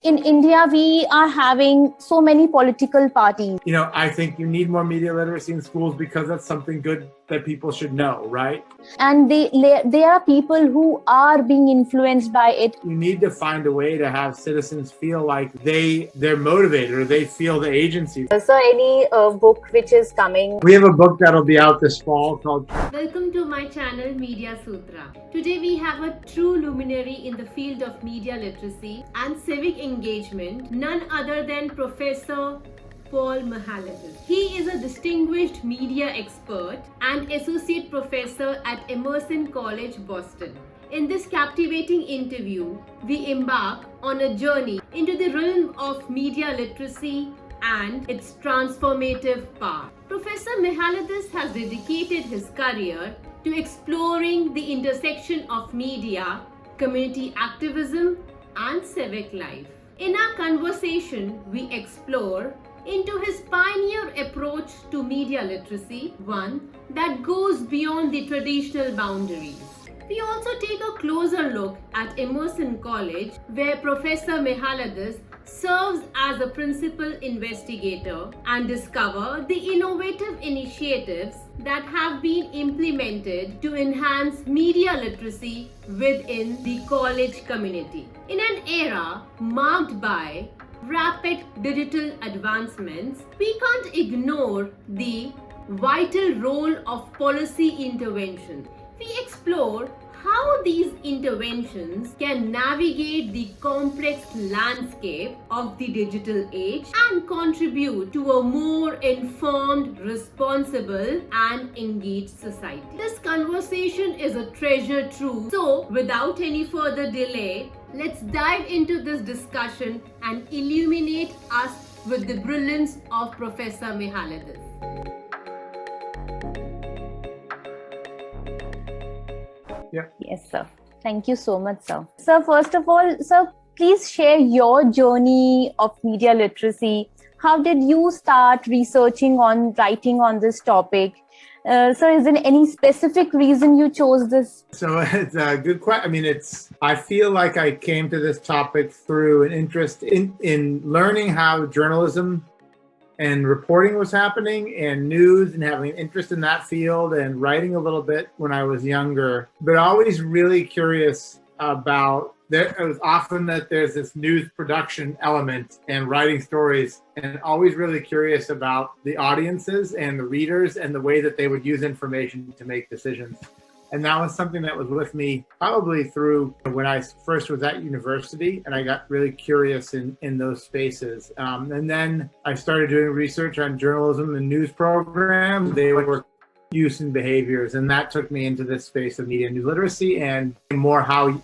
In India, we are having so many political parties. I think you need more media literacy in schools because that's something good that people should know, right? And there are people who are being influenced by it. You need to find a way to have citizens feel like they're motivated or they feel the agency. So any book which is coming? We have a book that'll be out this fall called Welcome to my channel MediaSutra. Today we have a true luminary in the field of media literacy and civic engagement, none other than Professor Paul Mihailidis. He is a distinguished media expert and associate professor at Emerson College, Boston. In this captivating interview, we embark on a journey into the realm of media literacy and its transformative power. Professor Mihailidis has dedicated his career to exploring the intersection of media, community activism, and civic life. In our conversation, we explore into his pioneer approach to media literacy, one that goes beyond the traditional boundaries. We also take a closer look at Emerson College, where Professor Mihailidis serves as a principal investigator, and discover the innovative initiatives that have been implemented to enhance media literacy within the college community. In an era marked by rapid digital advancements, we can't ignore the vital role of policy intervention. We explore how these interventions can navigate the complex landscape of the digital age and contribute to a more informed, responsible, and engaged society. This conversation is a treasure trove. So, without any further delay, let's dive into this discussion and illuminate us with the brilliance of Professor Mihailidis. Yeah. Yes, sir. Thank you so much, sir. Sir, first of all, sir, please share your journey of media literacy. How did you start writing on this topic? Sir, is there any specific reason you chose this? So it's a good question. I feel like I came to this topic through an interest in learning how journalism and reporting was happening and news, and having an interest in that field and writing a little bit when I was younger, but always really curious about it was often that there's this news production element and writing stories, and always really curious about the audiences and the readers and the way that they would use information to make decisions. And that was something that was with me probably through when I first was at university, and I got really curious in those spaces. And then I started doing research on journalism and news programs. They were use and behaviors, and that took me into this space of media news literacy and more how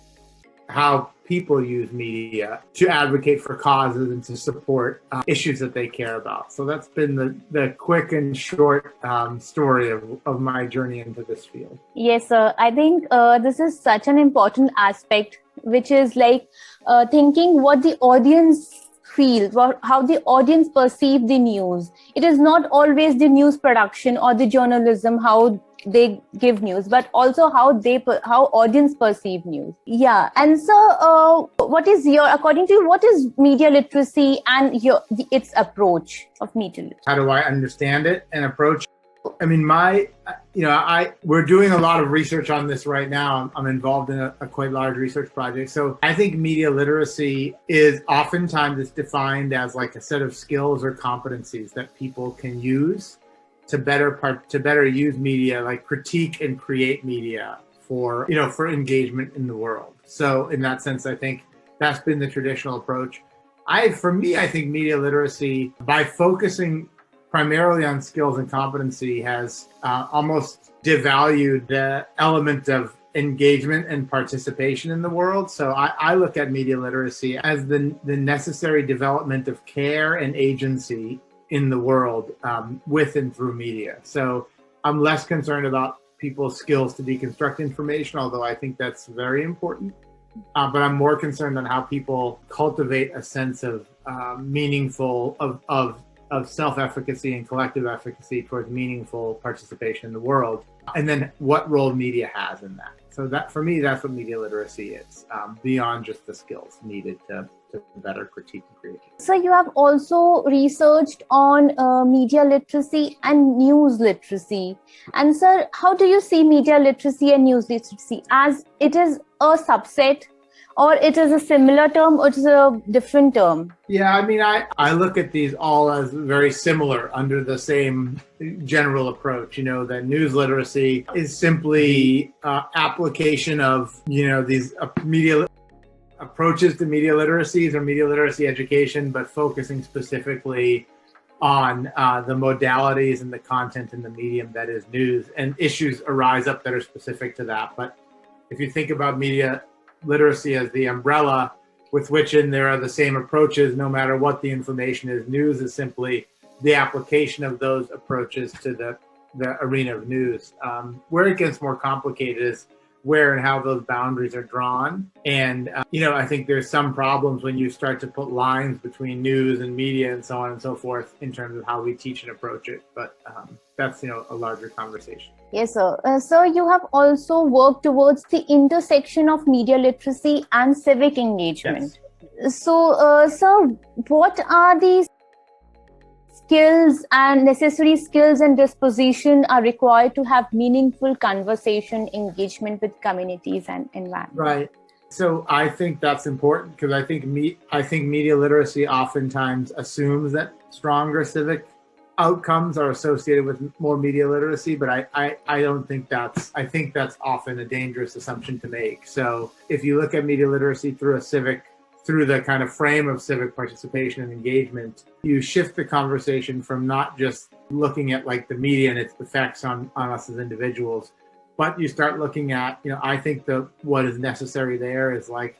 people use media to advocate for causes and to support issues that they care about. So that's been the quick and short story of my journey into this field. Yes, sir. I think this is such an important aspect, which is like thinking what the audience feels, how the audience perceive the news. It is not always the news production or the journalism, how they give news, but also how audience perceive news. Yeah. And so according to you, what is media literacy and its approach of media literacy? How do I understand it and approach it? We're doing a lot of research on this right now. I'm involved in a quite large research project. So I think media literacy is oftentimes defined as like a set of skills or competencies that people can use to better use media, like critique and create media for engagement in the world. So in that sense, I think that's been the traditional approach. I think media literacy, by focusing primarily on skills and competency, has almost devalued the element of engagement and participation in the world. So I look at media literacy as the necessary development of care and agency in the world with and through media. So I'm less concerned about people's skills to deconstruct information, although I think that's very important. But I'm more concerned on how people cultivate a sense of of self-efficacy and collective efficacy towards meaningful participation in the world, and then what role media has in that. So that, for me, that's what media literacy is, beyond just the skills needed to to better critique and create. So you have also researched on media literacy and news literacy. And sir, how do you see media literacy and news literacy? As it is a subset, or it is a similar term, or it is a different term? Yeah, I mean, I look at these all as very similar under the same general approach. That news literacy is simply application of, these media approaches to media literacies or media literacy education, but focusing specifically on the modalities and the content in the medium that is news, and issues arise up that are specific to that. But if you think about media literacy as the umbrella with which in there are the same approaches, no matter what the information is, news is simply the application of those approaches to the arena of news. Where it gets more complicated is where and how those boundaries are drawn. And, I think there's some problems when you start to put lines between news and media and so on and so forth in terms of how we teach and approach it. But that's, a larger conversation. Yes, sir. Sir, you have also worked towards the intersection of media literacy and civic engagement. Yes. So, sir, what are these skills and necessary skills and disposition are required to have meaningful conversation engagement with communities and environment? Right. So I think that's important, because I think media literacy oftentimes assumes that stronger civic outcomes are associated with more media literacy, but I don't think I think that's often a dangerous assumption to make. So if you look at media literacy through the kind of frame of civic participation and engagement, you shift the conversation from not just looking at like the media and its effects on us as individuals, but you start looking at, I think what is necessary there is like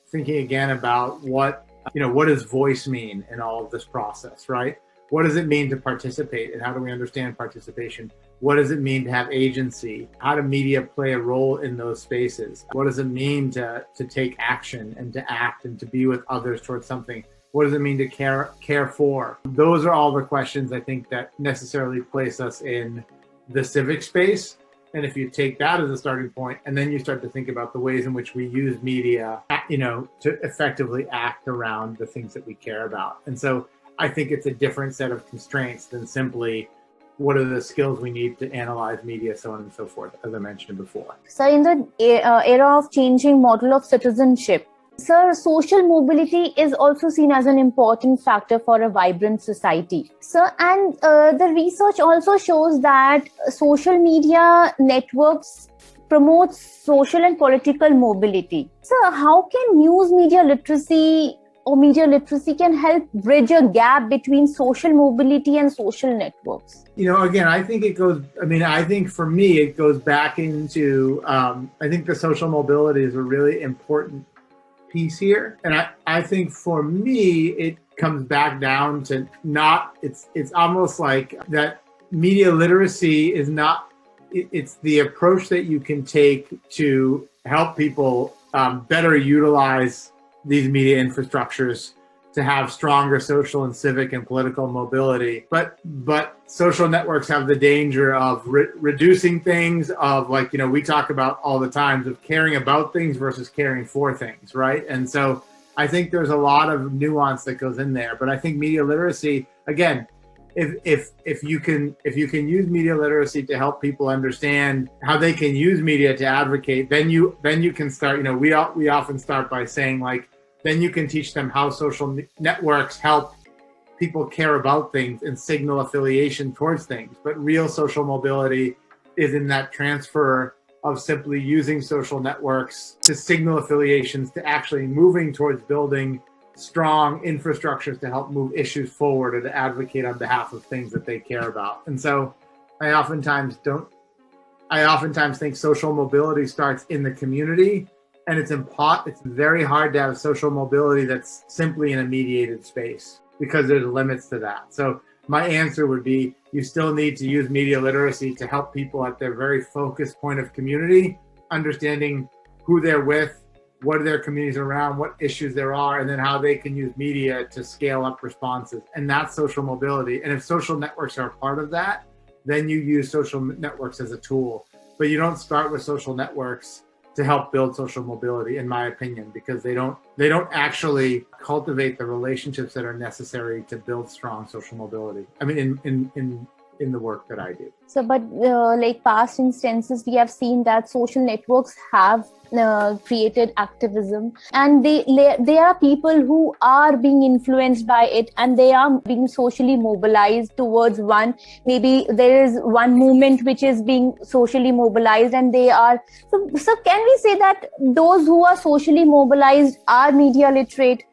thinking again about what does voice mean in all of this process, right? What does it mean to participate, and how do we understand participation? What does it mean to have agency? How do media play a role in those spaces? What does it mean to take action and to act and to be with others towards something? What does it mean to care for? Those are all the questions I think that necessarily place us in the civic space. And if you take that as a starting point, and then you start to think about the ways in which we use media, to effectively act around the things that we care about. And so I think it's a different set of constraints than simply what are the skills we need to analyze media, so on and so forth, as I mentioned before. So in the era of changing model of citizenship, sir, social mobility is also seen as an important factor for a vibrant society. Sir, and the research also shows that social media networks promote social and political mobility. Sir, how can news media literacy or media literacy can help bridge a gap between social mobility and social networks? Again, I think for me, it goes back into, I think the social mobility is a really important piece here. And I think for me, it comes back down to it's almost like that media literacy is not, it's the approach that you can take to help people better utilize these media infrastructures to have stronger social and civic and political mobility. But social networks have the danger of reducing things, of like, we talk about all the times of caring about things versus caring for things, right? And so I think there's a lot of nuance that goes in there. But I think media literacy, again, if you can use media literacy to help people understand how they can use media to advocate, then you can start, we often start by saying like, then you can teach them how social networks help people care about things and signal affiliation towards things. But real social mobility is in that transfer of simply using social networks to signal affiliations to actually moving towards building strong infrastructures to help move issues forward or to advocate on behalf of things that they care about. And so I oftentimes think social mobility starts in the community. And it's very hard to have social mobility that's simply in a mediated space because there's limits to that. So my answer would be, you still need to use media literacy to help people at their very focused point of community, understanding who they're with, what are their communities around, what issues there are, and then how they can use media to scale up responses. And that's social mobility. And if social networks are a part of that, then you use social networks as a tool. But you don't start with social networks to help build social mobility, in my opinion, because they don't actually cultivate the relationships that are necessary to build strong social mobility. I mean, in the work that I do. So, but like past instances, we have seen that social networks have created activism, and there are people who are being influenced by it, and they are being socially mobilized towards one. Maybe there is one movement which is being socially mobilized, and they are. So can we say that those who are socially mobilized are media literate?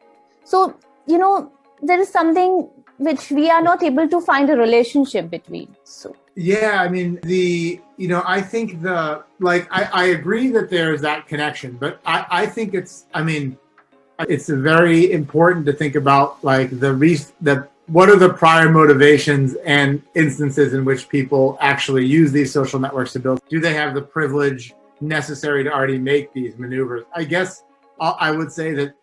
So, there is something which we are not able to find a relationship between. So yeah, I mean, I think I agree that there's that connection, but I think it's very important to think about like what are the prior motivations and instances in which people actually use these social networks to build. Do they have the privilege necessary to already make these maneuvers? I guess I would say that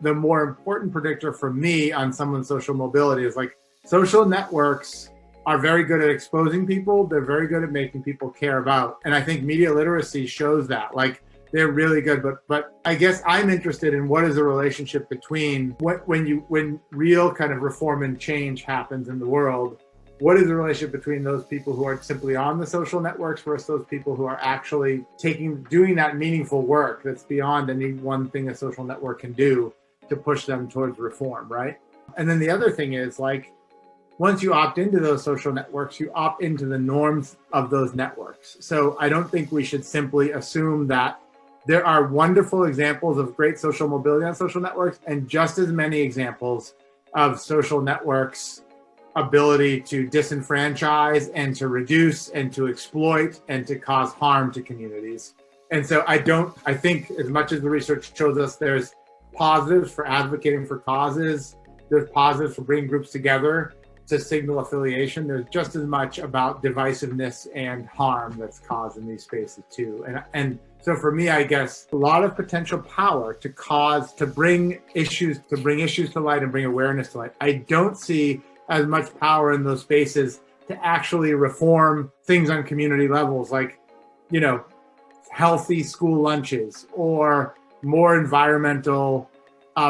the more important predictor for me on someone's social mobility is like social networks are very good at exposing people. They're very good at making people care about. And I think media literacy shows that. Like they're really good. But I guess I'm interested in what is the relationship between when real kind of reform and change happens in the world. What is the relationship between those people who are simply on the social networks versus those people who are actually doing that meaningful work that's beyond any one thing a social network can do to push them towards reform, right? And then the other thing is like, once you opt into those social networks, you opt into the norms of those networks. So I don't think we should simply assume that there are wonderful examples of great social mobility on social networks and just as many examples of social networks' ability to disenfranchise and to reduce and to exploit and to cause harm to communities. And so I think as much as the research shows us there's positives for advocating for causes, there's positives for bringing groups together to signal affiliation, there's just as much about divisiveness and harm that's caused in these spaces too. And so for me, I guess a lot of potential power to bring issues to light and bring awareness to light. I don't see as much power in those spaces to actually reform things on community levels, like, healthy school lunches or more environmental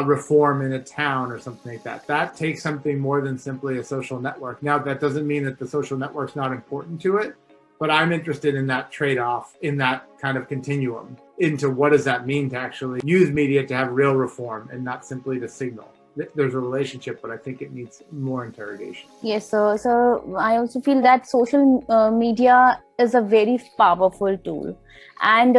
reform in a town or something like that. That takes something more than simply a social network. Now, that doesn't mean that the social network's not important to it, but I'm interested in that trade-off, in that kind of continuum, into what does that mean to actually use media to have real reform and not simply to signal. There's a relationship, but I think it needs more interrogation. Yes, so I also feel that social media is a very powerful tool, and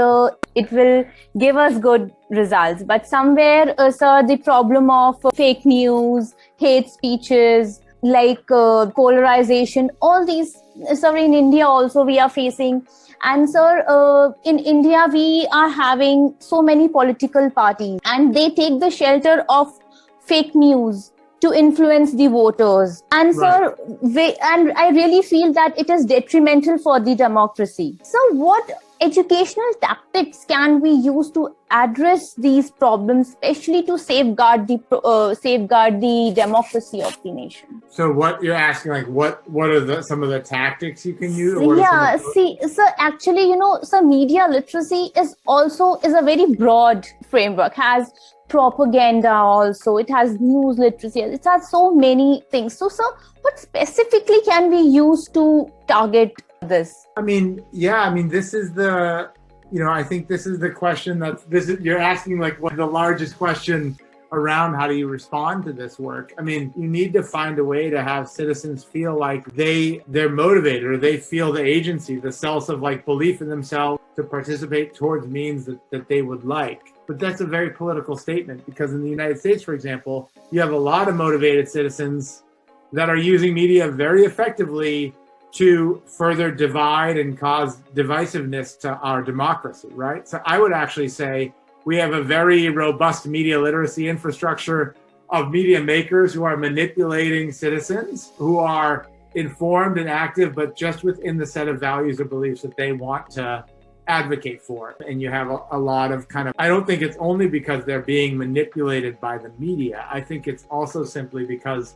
it will give us good results. But somewhere, sir, the problem of fake news, hate speeches, like polarization, all these, sir, in India also we are facing. And sir, in India, we are having so many political parties, and they take the shelter of fake news to influence the voters. And Right. sir, and I really feel that it is detrimental for the democracy. So what educational tactics can we use to address these problems, especially to safeguard the democracy of the nation? So what you're asking, like, what are some of the tactics you can use? Yeah, see, so actually, so media literacy is a very broad framework, has propaganda also, it has news literacy, it has so many things. So what specifically can we use to target this? This is the, I think this is the question you're asking, like, what the largest question around how do you respond to this work. You need to find a way to have citizens feel like they're motivated, or they feel the agency, the sense of like belief in themselves to participate towards means that they would like. But that's a very political statement, because in the United States, for example, you have a lot of motivated citizens that are using media very effectively to further divide and cause divisiveness to our democracy, right? So I would actually say we have a very robust media literacy infrastructure of media makers who are manipulating citizens, who are informed and active, but just within the set of values or beliefs that they want to advocate for. And you have a lot of I don't think it's only because they're being manipulated by the media. I think it's also simply because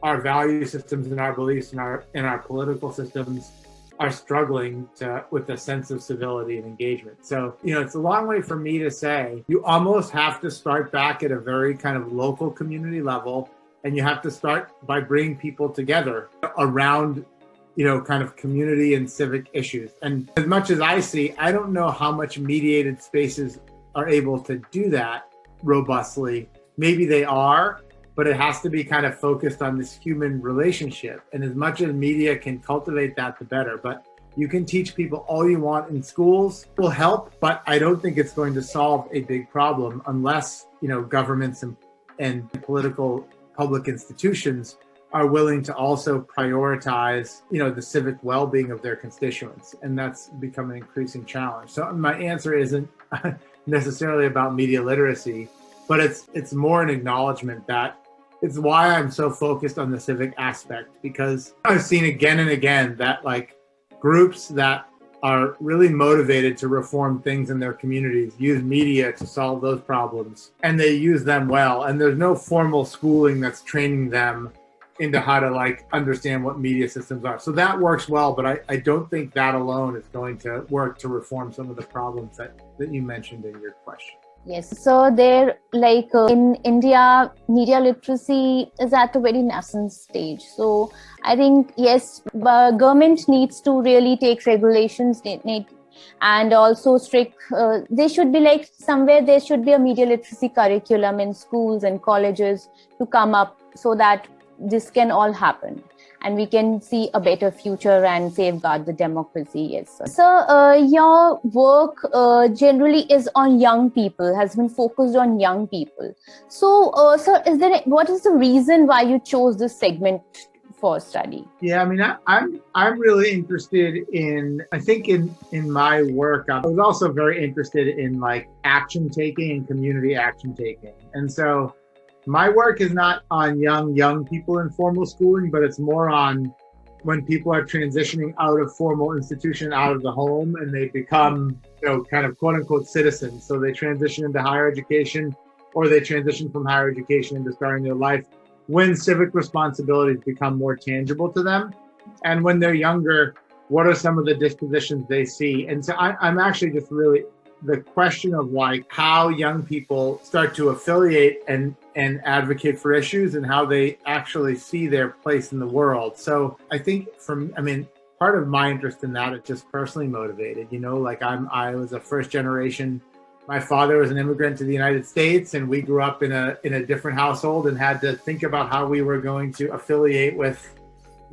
our value systems and our beliefs and our political systems are struggling with a sense of civility and engagement. So, it's a long way for me to say you almost have to start back at a very kind of local community level, and you have to start by bringing people together around, kind of community and civic issues. And as much as I see, I don't know how much mediated spaces are able to do that robustly. Maybe they are, but it has to be kind of focused on this human relationship. And as much as media can cultivate that, the better. But you can teach people all you want in schools, will help, but I don't think it's going to solve a big problem unless, governments and political public institutions are willing to also prioritize, the civic well-being of their constituents. And that's become an increasing challenge. So my answer isn't necessarily about media literacy, but it's more an acknowledgement that it's why I'm so focused on the civic aspect, because I've seen again and again that like groups that are really motivated to reform things in their communities use media to solve those problems, and they use them well. And there's no formal schooling that's training them into how to like understand what media systems are. So that works well, but I don't think that alone is going to work to reform some of the problems that you mentioned in your question. Yes, so there, in India, media literacy is at a very nascent stage. So I think, yes, government needs to really take regulations, and also strict, they should be somewhere there should be a media literacy curriculum in schools and colleges to come up so that this can all happen and we can see a better future and safeguard the democracy. Yes, sir. So your work generally is on young people, has been focused on young people. So, sir, what is the reason why you chose this segment for study? Yeah, I mean, I'm really interested in, I think in my work, I was also very interested in like action taking and community action taking. And so my work is not on young people in formal schooling, but it's more on when people are transitioning out of formal institution, out of the home, and they become, kind of quote unquote citizens. So they transition into higher education, or they transition from higher education into starting their life when civic responsibilities become more tangible to them. And when they're younger, what are some of the dispositions they see? And so I'm actually just really, the question of like how young people start to affiliate and advocate for issues and how they actually see their place in the world. So I think part of my interest in that is just personally motivated, I was a first generation. My father was an immigrant to the United States, and we grew up in a different household and had to think about how we were going to affiliate with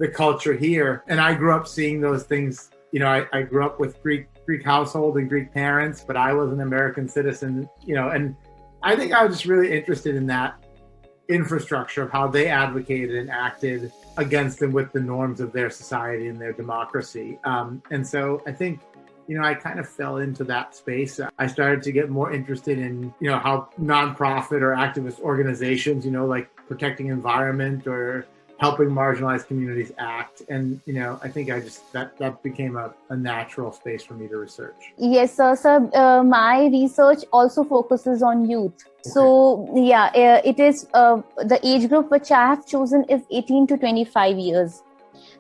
the culture here. And I grew up seeing those things. I grew up with Greek household and Greek parents, but I was an American citizen, and I think I was just really interested in that infrastructure of how they advocated and acted against and with the norms of their society and their democracy. And so I think, I kind of fell into that space. I started to get more interested in, how nonprofit or activist organizations, like protecting environment or helping marginalized communities act. And, I think that became a natural space for me to research. Yes, sir. My research also focuses on youth. Okay. So, yeah, it is the age group which I have chosen is 18 to 25 years.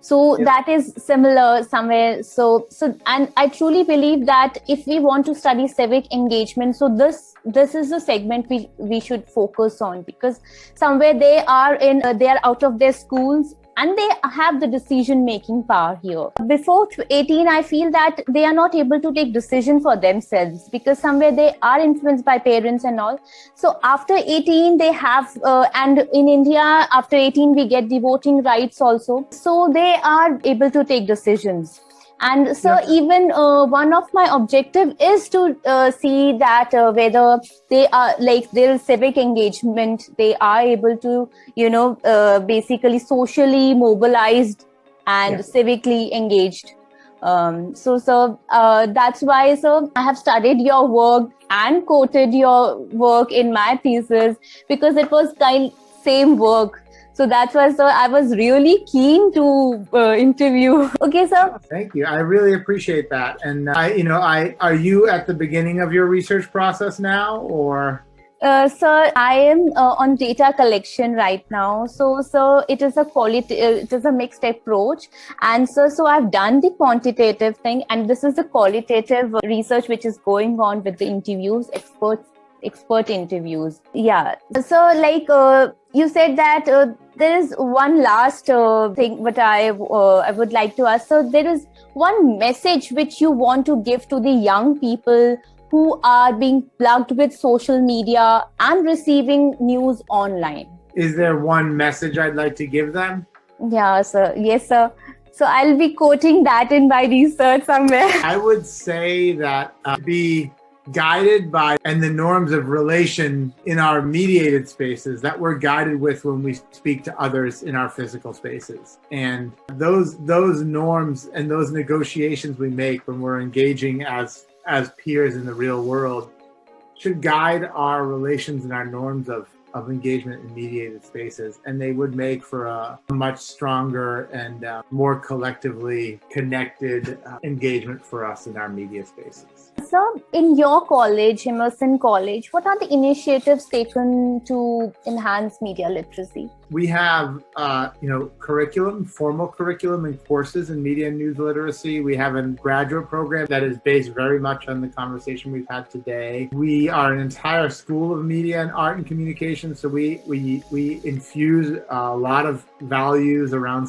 So that is similar somewhere. So, and I truly believe that if we want to study civic engagement, so this is the segment we should focus on, because somewhere they are out of their schools and they have the decision-making power here. Before 18, I feel that they are not able to take decision for themselves because somewhere they are influenced by parents and all. So after 18, they have, and in India, after 18, we get the voting rights also. So they are able to take decisions. And so even one of my objective is to see that whether they are their civic engagement, they are able to, basically socially mobilized and civically engaged. So that's why, sir, I have studied your work and quoted your work in my thesis because it was same work. So that's why, sir, I was really keen to interview. Okay, sir. Thank you. I really appreciate that. And are you at the beginning of your research process now, or? Sir, I am on data collection right now. So, sir, it is a it is a mixed approach. And sir, so I've done the quantitative thing, and this is the qualitative research which is going on with the interviews, expert interviews. Yeah. So, like you said that there is one last thing, but I would like to ask. So, there is one message which you want to give to the young people who are being plugged with social media and receiving news online. Is there one message I'd like to give them? Yeah, sir. Yes, sir. So I'll be quoting that in my research somewhere. I would say that be guided by and the norms of relation in our mediated spaces that we're guided with when we speak to others in our physical spaces. And those norms and those negotiations we make when we're engaging as peers in the real world should guide our relations and our norms of engagement in mediated spaces, and they would make for a much stronger and more collectively connected engagement for us in our media spaces. So, in your college, Emerson College, what are the initiatives taken to enhance media literacy? We have, formal curriculum and courses in media and news literacy. We have a graduate program that is based very much on the conversation we've had today. We are an entire school of media and art and communication. So we infuse a lot of values around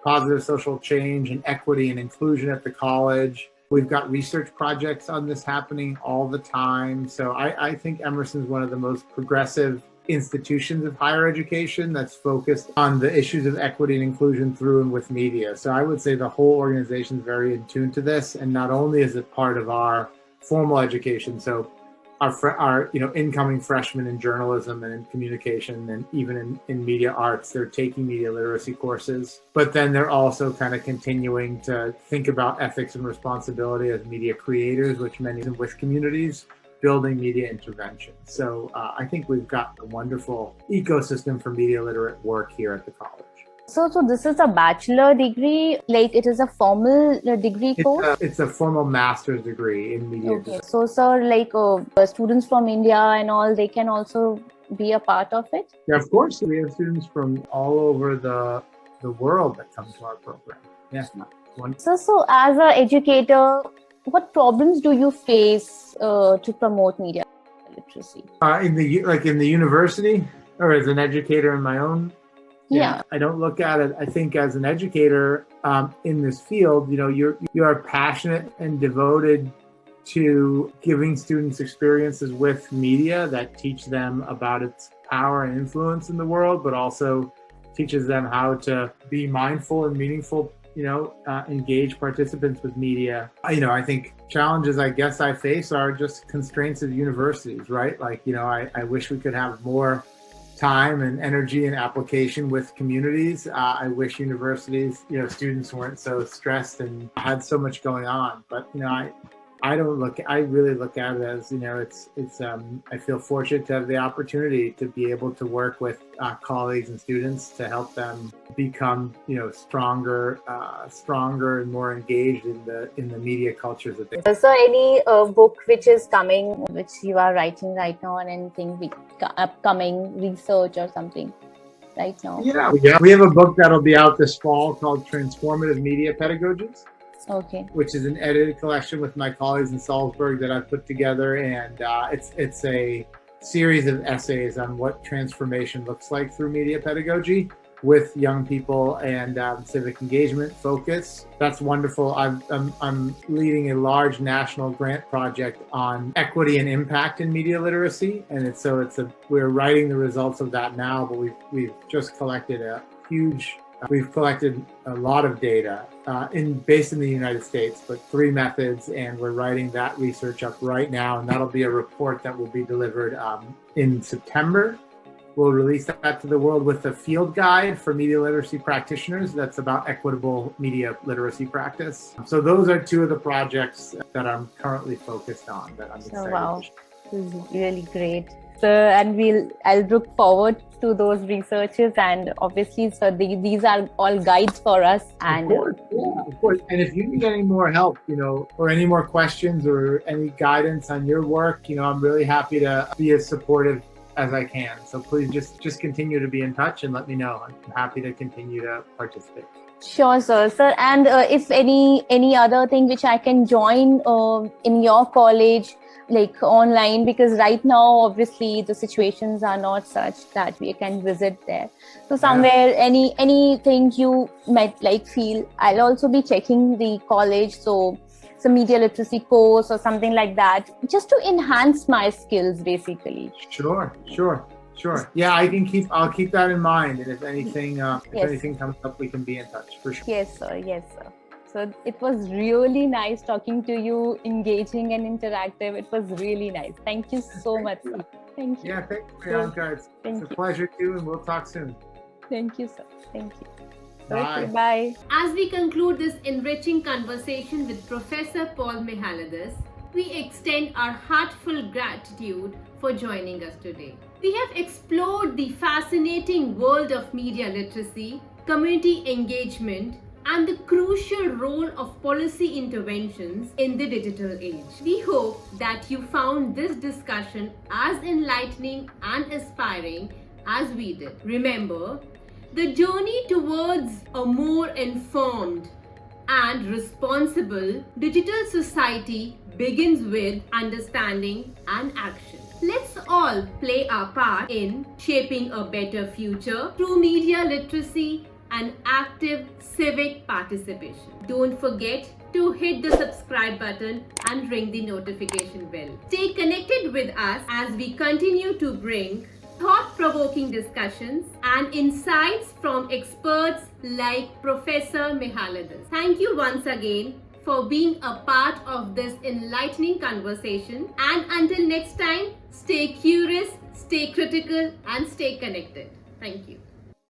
positive social change and equity and inclusion at the college. We've got research projects on this happening all the time. So I think Emerson is one of the most progressive institutions of higher education that's focused on the issues of equity and inclusion through and with media. So I would say the whole organization is very in tune to this. And not only is it part of our formal education, so our incoming freshmen in journalism and in communication and even in media arts, they're taking media literacy courses, but then they're also kind of continuing to think about ethics and responsibility as media creators, which many of them with communities, building media intervention. So I think we've got a wonderful ecosystem for media literate work here at the college. So this is a bachelor degree, like it is a formal degree course? It's a formal master's degree in media Okay. design. So, sir, like students from India and all, they can also be a part of it? Yeah, of course. We have students from all over the world that come to our program. Yeah. So as an educator, what problems do you face to promote media literacy? In the university or as an educator in my own? Yeah. I don't look at it. I think as an educator in this field, you are passionate and devoted to giving students experiences with media that teach them about its power and influence in the world, but also teaches them how to be mindful and meaningful, engage participants with media. I think challenges I guess I face are just constraints of universities, right? Like, I wish we could have more time and energy and application with communities. I wish universities, students weren't so stressed and had so much going on. But, I really look at it as, I feel fortunate to have the opportunity to be able to work with colleagues and students to help them become, stronger and more engaged in the media cultures that they. So any book which is coming, which you are writing right now, and anything upcoming research or something right now? Yeah, we have a book that'll be out this fall called Transformative Media Pedagogies. Okay. Which is an edited collection with my colleagues in Salzburg that I've put together, and it's a series of essays on what transformation looks like through media pedagogy with young people and civic engagement focus. That's wonderful. I'm leading a large national grant project on equity and impact in media literacy, and we're writing the results of that now. But we've just collected We've collected a lot of data based in the United States, but 3 methods, and we're writing that research up right now, and that'll be a report that will be delivered in September. We'll release that to the world with a field guide for media literacy practitioners that's about equitable media literacy practice. So those are 2 of the projects that I'm currently focused on that I'm excited. Wow, this is really great. And I'll look forward to those researches, and obviously, so these are all guides for us. And Of course. And if you need any more help, or any more questions or any guidance on your work, I'm really happy to be as supportive as I can. So please just continue to be in touch and let me know. I'm happy to continue to participate. Sure, sir. And if any other thing which I can join in your college, like online, because right now obviously the situations are not such that we can visit there. So somewhere, anything you might feel, I'll also be checking the college. So some media literacy course or something like that, just to enhance my skills, basically. Sure. Yeah, I'll keep that in mind. And if anything comes up, we can be in touch for sure. Yes, sir. So it was really nice talking to you, engaging and interactive. It was really nice. Thank you so much, sir. Thank you. Yeah, thank you, Priyanka. It's a pleasure too, and we'll talk soon. Thank you, sir. Thank you. Bye. Okay, bye. As we conclude this enriching conversation with Professor Paul Mihailidis, we extend our heartfelt gratitude for joining us today. We have explored the fascinating world of media literacy, community engagement, and the crucial role of policy interventions in the digital age. We hope that you found this discussion as enlightening and inspiring as we did. Remember, the journey towards a more informed and responsible digital society begins with understanding and action. Let's all play our part in shaping a better future through media literacy and active civic participation. Don't forget to hit the subscribe button and ring the notification bell. Stay connected with us as we continue to bring thought-provoking discussions and insights from experts like Professor Mihailidis. Thank you once again for being a part of this enlightening conversation. And until next time, stay curious, stay critical, and stay connected. Thank you.